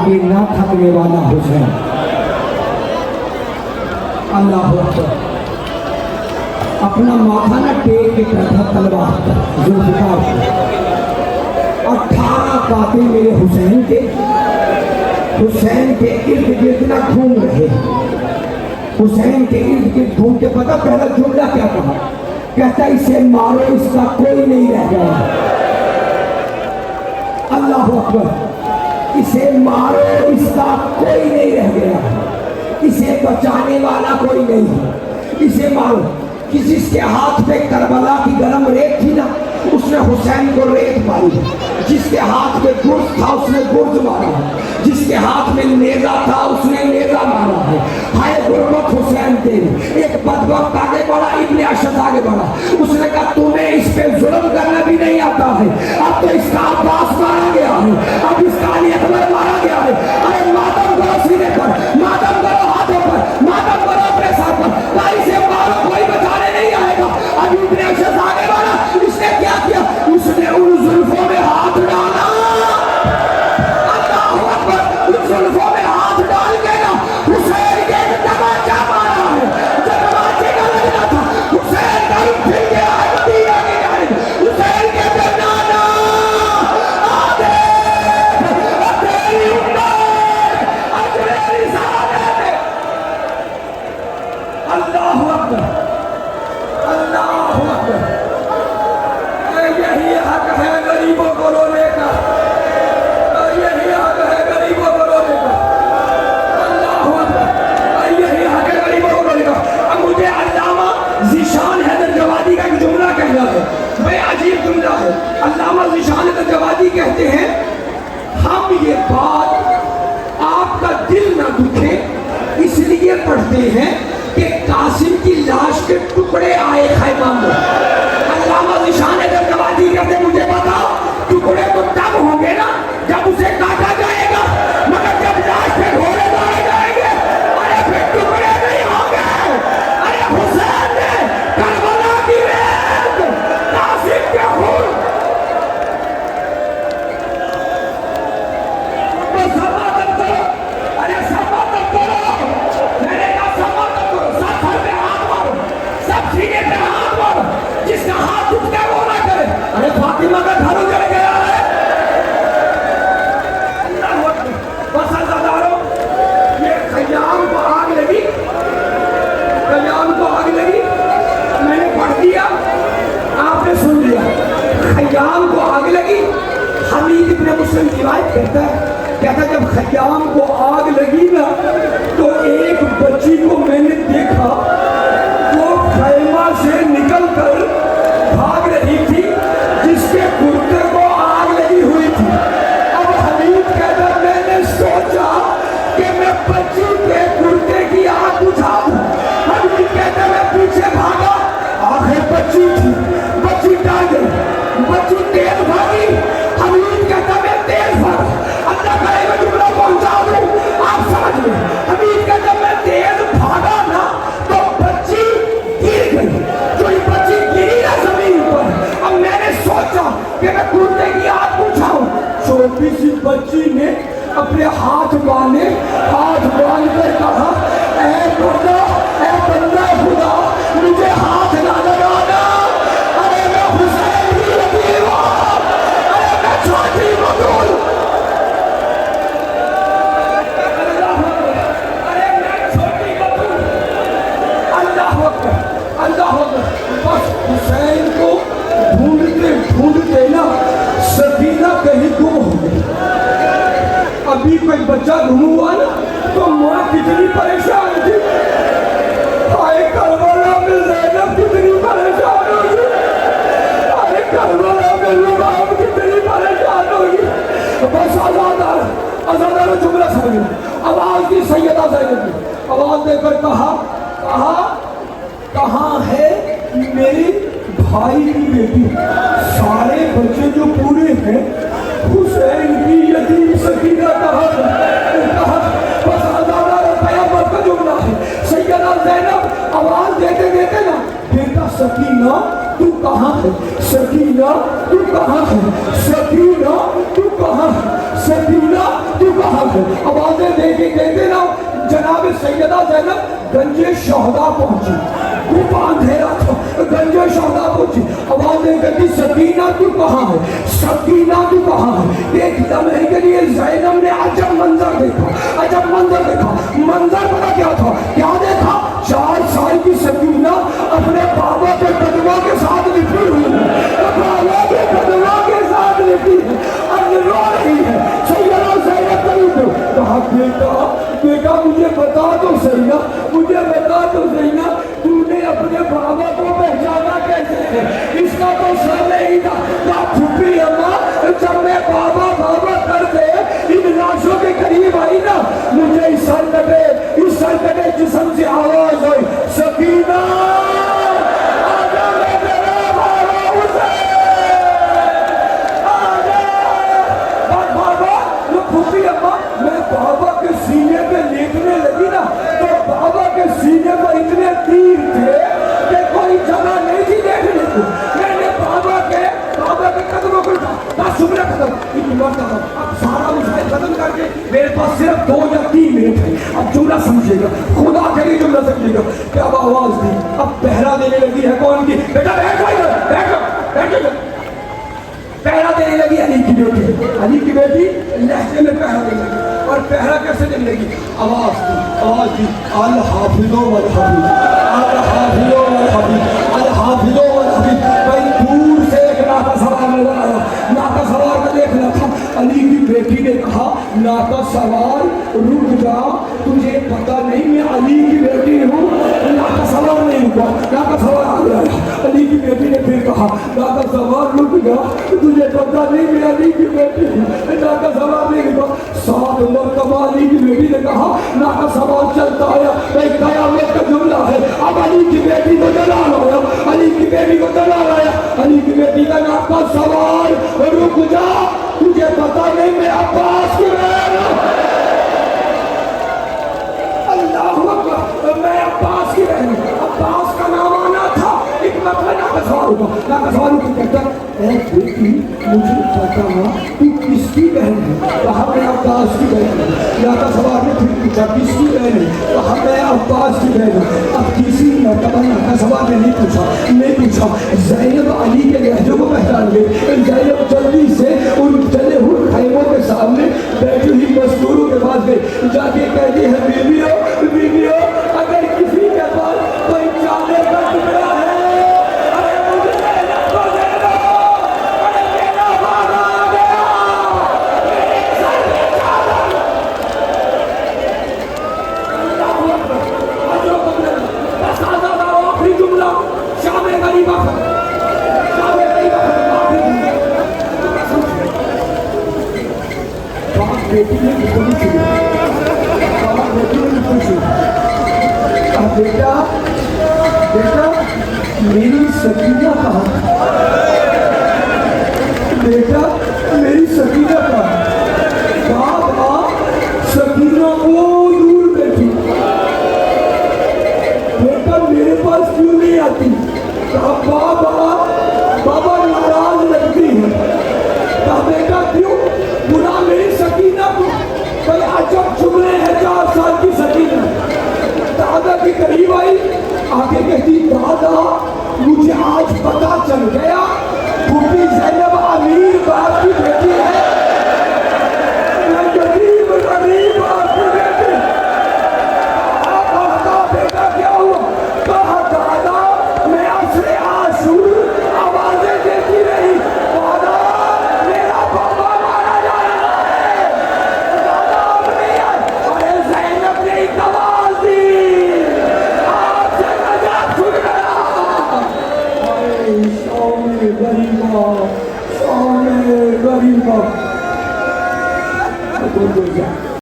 आगे ना थकने वाला हुसैन। अल्लाह अकबर। अपना माथा न टेक के करता तलवार पर जुल्फ़िकार को। 18 कातिल मेरे हुसैन के इर्द गिर्द ना घूम रहे। हुसैन के इर्द गिर्द घूम के पता पहला जुमला क्या कहा? कहता इसे मारो, इसका कोई नहीं रह गया। अल्लाह अकबर। इसे मारो, इसका कोई नहीं रह गया, इसे बचाने वाला कोई नहीं, इसे मारो। किसी के हाथ पे करबला की गरम रेत थी ना, उसने हुसैन को रेत मारी। जिसके हाथ में गुर्द था उसने गुर्द मारा, जिसके हाथ में नेजा था उसने नेजा मारा है। हाय गुरबत हुसैन तेरी। एक बदबख्त आगे बढ़ा, इब्ने अशद आगे बढ़ा, उसने कहा तुम्हें इस पे जुल्म करना भी नहीं आता है, अब तो इसका अब्बास मारा गया है, अब इसका अली अकबर मारा गया है। अरे मातम करो सीने पर, मातम करो हाथों पर, मातम करो अपने सर पर, भाई से मारो, कोई बचाने नहीं आएगा। अब इब्ने अशद आगे बढ़ा, इसने क्या किया? उसने उन जुल्फों में हाथ डाला। अल्लाहू अकबर। उन जुल्फों में हाथ डाल के ना हुसैन के तमाचा मारा है। जब तमाचे का लगना था, हुसैन का रुख फिर गया मदीना की जानिब। हुसैन कहते नाना आगे तेरी उम्मत अजमेरी सादत। अल्लाहू अकबर, अल्लाहू अकबर। यही हक है गरीबों को रोने का, यही हक है गरीबों को रोने का। अल्लाहू अकबर। यही हक है गरीबों को रोने का। अब मुझे अल्लामा ज़ीशान हैदर जवादी का एक जुमला कहना है, बड़े अजीब जुमला है। अल्लामा ज़ीशान हैदर जवादी कहते हैं, हम ये बात आपका दिल ना दुखे इसलिए पढ़ते हैं कि कासिम की लाश के टुकड़े आए खैमा में। अल्लामा ज़ीशान हैदर जवादी कहते मुझे बताओ टुकड़े तो तब होंगे ना जब उसे काटा जाएगा, मगर जब लाश पे घोड़े मारे जाएंगे, अरे फिर टुकड़े नहीं होंगे। अरे हुसैन ने करबला की रेत, कासिम के खून, तो समर्थन करो। अरे समर्थन करो, मैंने कहा समर्थन करो। सब सर पे हाथ मारो, सब सीने पे हाथ मारो, जिसका हाथ उठ गया वो ना करे। अरे फातिमा का घर उजड़ गया है। अल्लाहू अकबर। बस अज़ादारों, ये खयाम को आग लगी, खयाम को आग लगी, मैंने पढ़ दिया, आपने सुन लिया। खयाम को आग लगी। हमीद इब्ने मुस्लिम रिवायत कहता जब खयाम को आग लगी ना, तो एक बच्ची को मैंने देखा, वो खैमा से निकल कर भाग रही थी, जिसके कुर्ते को आग लगी हुई थी। अब हमीद कहता मैंने सोचा कि मैं बच्ची के कुर्ते की आग बुझा दूं। हमीद कहता मैं पीछे भागा, आखिर बच्ची थी, बच्ची डाल गई, बच्ची तेज भागी। हमीद कहता मैं तेज भागा, अल्लाह करे मैं जुमला पहुंचा दूं, आप समझ लें। हमीद कहता मैं तेज भागा ना तो बच्ची गिर गई, जो ये बच्ची गिरी ना जमीन पर। अब मैंने सोचा कि मैं कुर्ते की आग बुझाऊं। छोटी सी बच्ची ने अपने हाथ बांधे, हाथ बांध कर कहा ऐ खुदा, ऐ बंदा खुदा, मुझे हाथ ना लगाना। अरे मैं हुसैन की लकीर हूं, अरे मैं छोटी बतूल, अरे मैं छोटी बतूल। अल्लाह अकबर, अल्लाह अकबर। बस हुसैन को ढूंढते ढूंढते ना सकीना कहीं गुम हो गई। अभी कोई बच्चा गुम हुआ ना तो माँ कितनी परेशान थी। हाय करबला में ज़ैनब कितनी परेशान होगी, हाय करबला में लुबाब कितनी परेशान होगी। बस आज़ादार जुमला समझ लो। आवाज दी सैयदा ज़ैनब ने, आवाज देकर कहा कहाँ है मेरी भाई की बेटी? सारे बच्चे जो पूरे हैं, हुसैन की यतीम सकीना कहाँ है? बस आज़ादार पैगंबर का जुमला है। सैयदा ज़ैनब आवाज देते देते ना बेटा सकीना तू कहाँ है, सकीना तू कहाँ है, सकीना तू कहाँ है, सकीना तू कहाँ है। आवाजें देके कहते ना जनाब सैयदा ज़ैनब गंजे शोहदा पहुंची, खूब अंधेरा था, गंजे शोहदा पहुंची, आवाजें कहती सकीना तू कहाँ है, सकीना तू कहाँ है। एक लम्हे के लिए ज़ैनब ने अजब मंजर देखा, अजब मंजर देखा। मंजर पता क्या था, क्या देखा? 4 साल की सकीना अपने बाबा के कदमों के साथ लिपटी हुई है, बाबा के कदमों के साथ लिपटी है और रो रही है। सैयदा ज़ैनब करीब कहा बेटा बेटा मुझे बता तो सही ना, मुझे बता तो सही ना, तूने अपने बाबा को पहचाना कैसे है? इसका तो सर नहीं था। फूफी अम्मा जब मैं बाबा बाबा करते इन लाशों के करीब आई ना, मुझे इस सर कटे जिस्म से आवाज आई, सकीना आजा मैं तेरा बाबा बाबा। जो फूफी अम्मा मैं बाबा के सीने पे लेटने लगी ना, तो बाबा के सीने पर इतने तीर थे कि कोई जगह नहीं थी देखने को। मैंने बाबा के कदमों को बस शुक्र खत्म इतनी मरतबा। अब सारा मुझे खत्म करके मेरे पास सिर्फ 2 या 3 मिनट है। अब जुमला समझिएगा, खुदा के लिए जुमला समझिएगा। क्या आवाज दी, अब पहरा देने लगी है कौन की? बेटा बैठ जाओ, पहरा देने लगी अली की बेटी। अली की बेटी लहजे में पहरा देने लगी। और पहरा कैसे देने लगी? आवाज दी अल हाफिजो वल हफीज, अल हाफिजो वल हफीज, अल हाफिजो वल हफीज। भाई दूर से एक नाका सवार नजर आया, नाका सवार का देखना था। अली की बेटी ने कहा नाका सवार रुक जा, तुझे पता नहीं मैं अली की बेटी हूँ। नाका सवार नहीं रुका, नाका सवार आ गया। अली की बेटी ने फिर कहा नाका सवार रुक जा, तुझे पता नहीं मैं अली की बेटी हूँ। नाका सवार नहीं रुका। 7 मरतबा अली की बेटी ने कहा नाका सवार चलता आया। एक कयामत का जुमला है। अब अली की बेटी को दलाल आया, अली की बेटी को दलाल आया। अली की बेटी का नाका सवार रुक जा, तुझे पता नहीं मैं अब्बास की बहन हूं। अल्लाह अकबर, मैं अब्बास की बहन हूं। अब्बास का नाम आना था, एक मतलब नाका सवार हुआ। नाका सवार को कहता है बेटी मुझे पता तू किसकी बहन है? कहा मैं अब्बास की बहन हूँ। नाका सवार ने फिर पूछा किसकी बहन है? कहा मैं अब्बास की बहन हूँ। अब किसी मरतबा नाका सवार ने नहीं पूछा। ज़ैनब अली के लहजों को पहचान गई। ज़ैनब जल्दी से उन चले हुए खैमों के सामने बैठी हुई मजदूरों के पास गई, जाके कहती है बीवियों अगर किसी के पास कोई चाले का टुकड़ा है बेटी ने बेटा मेरी सकीना कहाँ? बेटा मेरी सकीना कहाँ? बाबा सकीना वो दूर बैठी, बेटा मेरे पास क्यों नहीं आती? बाबा नाराज लगती है। कहा बेटा क्यों? बुरा मेरी सकीना को। कल अजब जुमले हैं 4 साल की सकीना। दादा के करीब आई, आगे कहती दादा मुझे आज पता चल गया फूफी ज़ैनब अमीर बाप की बेटी है, मैं गरीब बाप की बेटी। बेटा क्या हुआ? कहा दादा मैं असरे आशूर आवाजें देती रही, दादा मेरा बाबा मारा जा रहा है, दादा अब नहीं आए। अरे ज़ैनब ने एक आवाज दी, आपसे मजाक छूट गया। अरे शौने गरीबा